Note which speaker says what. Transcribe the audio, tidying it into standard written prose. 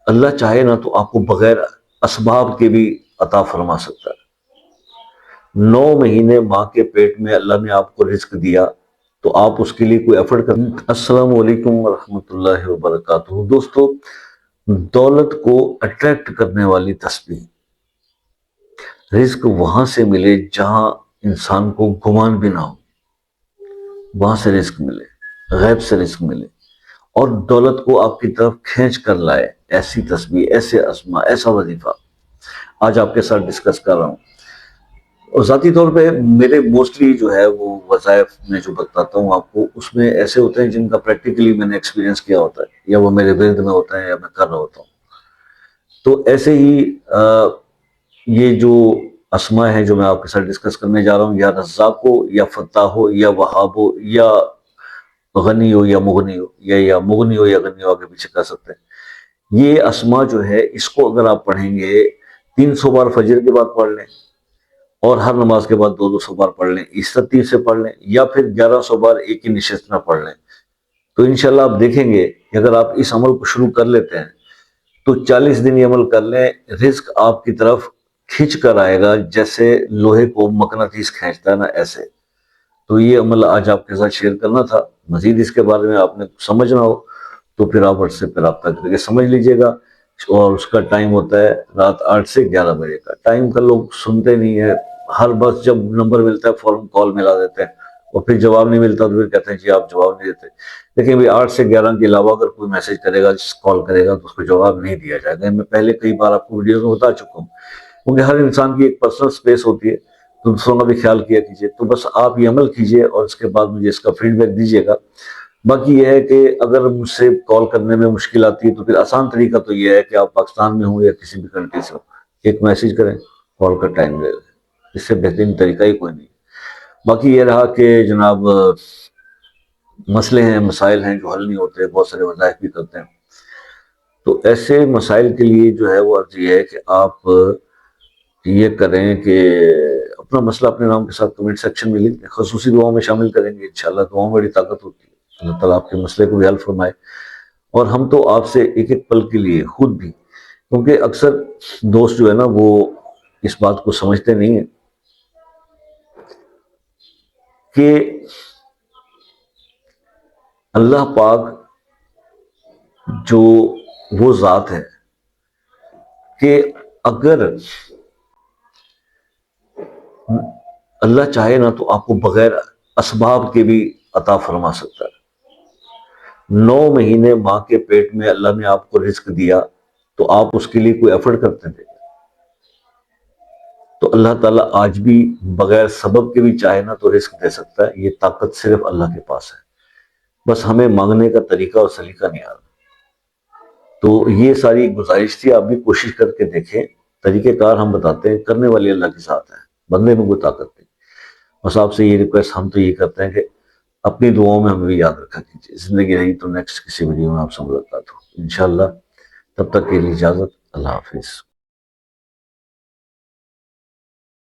Speaker 1: اللہ چاہے نا تو آپ کو بغیر اسباب کے بھی عطا فرما سکتا ہے۔ 9 مہینے ماں کے پیٹ میں اللہ نے آپ کو رزق دیا تو آپ اس کے لیے کوئی ایفرٹ کریں۔ السلام علیکم ورحمۃ اللہ وبرکاتہ۔ دوستو، دولت کو اٹریکٹ کرنے والی تسبیح، رزق وہاں سے ملے جہاں انسان کو گمان بھی نہ ہو، وہاں سے رزق ملے، غیب سے رزق ملے، اور دولت کو آپ کی طرف کھینچ کر لائے، ایسی تسبیح، ایسے اسما، ایسا وظیفہ آج آپ کے ساتھ ڈسکس کر رہا ہوں۔ اور ذاتی طور پہ میرے موسٹلی جو ہے وہ وظائف میں جو بتاتا ہوں آپ کو، اس میں ایسے ہوتے ہیں جن کا پریکٹیکلی میں نے ایکسپیرینس کیا ہوتا ہے، یا وہ میرے ورد میں ہوتا ہے یا میں کر رہا ہوتا ہوں۔ تو ایسے ہی یہ جو اسماء ہیں جو میں آپ کے ساتھ ڈسکس کرنے جا رہا ہوں، یا رزاق ہو یا فتاح ہو یا وہاب ہو یا غنی ہو یا مغنی ہو، یا مغنی ہو یا غنی ہو، آگے پیچھے کر سکتے ہیں۔ یہ اسماء جو ہے اس کو اگر آپ پڑھیں گے 300 بار فجر کے بعد پڑھ لیں، اور ہر نماز کے بعد 200 بار پڑھ لیں، اس ترتیب سے پڑھ لیں، یا پھر 1100 بار ایک ہی نشست میں پڑھ لیں، تو انشاءاللہ آپ دیکھیں گے کہ اگر آپ اس عمل کو شروع کر لیتے ہیں تو 40 دن یہ عمل کر لیں، رزق آپ کی طرف کھینچ کر آئے گا، جیسے لوہے کو مقناطیس کھینچتا ہے نا، ایسے۔ تو یہ عمل آج آپ کے ساتھ شیئر کرنا تھا۔ مزید اس کے بارے میں آپ نے سمجھنا ہو تو پھر آپ واٹس ایپ پہ رابطہ کر کے سمجھ لیجئے گا، اور اس کا ٹائم ہوتا ہے رات 8 سے 11 بجے کا۔ ٹائم کا لوگ سنتے نہیں ہیں، ہر بس جب نمبر ملتا ہے فوراً کال ملا دیتے ہیں، اور پھر جواب نہیں ملتا تو پھر کہتے ہیں جی آپ جواب نہیں دیتے۔ لیکن بھی 8 سے 11 کے علاوہ اگر کوئی میسج کرے گا، کال کرے گا، تو اس کو جواب نہیں دیا جائے گا۔ میں پہلے کئی بار آپ کو ویڈیو میں بتا چکا ہوں، کیونکہ ہر انسان کی ایک پرسنل سپیس ہوتی ہے، تو دوسروں کا بھی خیال کیا کیجیے۔ تو بس آپ یہ عمل کیجیے اور اس کے بعد مجھے اس کا فیڈ بیک دیجیے گا۔ باقی یہ ہے کہ اگر مجھ سے کال کرنے میں مشکل آتی ہے تو پھر آسان طریقہ تو یہ ہے کہ آپ پاکستان میں ہوں یا کسی بھی کنٹری سے ہوں، ایک میسج کریں، کال کا ٹائم لے لیں، اس سے بہترین طریقہ ہی کوئی نہیں۔ باقی یہ رہا کہ جناب مسئلے ہیں، مسائل ہیں جو حل نہیں ہوتے، بہت سارے وظائف بھی کرتے ہیں، تو ایسے مسائل کے لیے جو ہے وہ عرض یہ ہے کہ آپ یہ کریں کہ اپنا مسئلہ اپنے نام کے ساتھ کمنٹ سیکشن میں لکھ دیں، خصوصی دعاؤں میں شامل کریں گے انشاءاللہ۔ دعاؤں میں بڑی طاقت ہوتی ہے، اللہ تعالیٰ آپ کے مسئلے کو بھی حل فرمائے۔ اور ہم تو آپ سے ایک ایک پل کے لیے خود بھی، کیونکہ اکثر دوست جو ہے نا وہ اس بات کو سمجھتے نہیں ہیں کہ اللہ پاک جو وہ ذات ہے کہ اگر اللہ چاہے نا تو آپ کو بغیر اسباب کے بھی عطا فرما سکتا ہے۔ 9 مہینے ماں کے پیٹ میں اللہ نے آپ کو رزق دیا تو آپ اس کے لیے کوئی ایفرٹ کرتے تھے؟ تو اللہ تعالیٰ آج بھی بغیر سبب کے بھی چاہے نا تو رزق دے سکتا ہے۔ یہ طاقت صرف اللہ کے پاس ہے، بس ہمیں مانگنے کا طریقہ اور سلیقہ نہیں آ رہا۔ تو یہ ساری گزارش تھی، آپ بھی کوشش کر کے دیکھیں۔ طریقہ کار ہم بتاتے ہیں، کرنے والی اللہ کے ساتھ ہے، بندے میں کوئی طاقت نہیں۔ بس آپ سے یہ ریکویسٹ ہم تو یہ کرتے ہیں کہ اپنی دعاؤں میں ہمیں بھی یاد رکھا کیجیے۔ زندگی رہی تو نیکسٹ کسی ویڈیو میں آپ سے ملاقات ہو انشاءاللہ۔ تب تک کے لیے اجازت، اللہ حافظ۔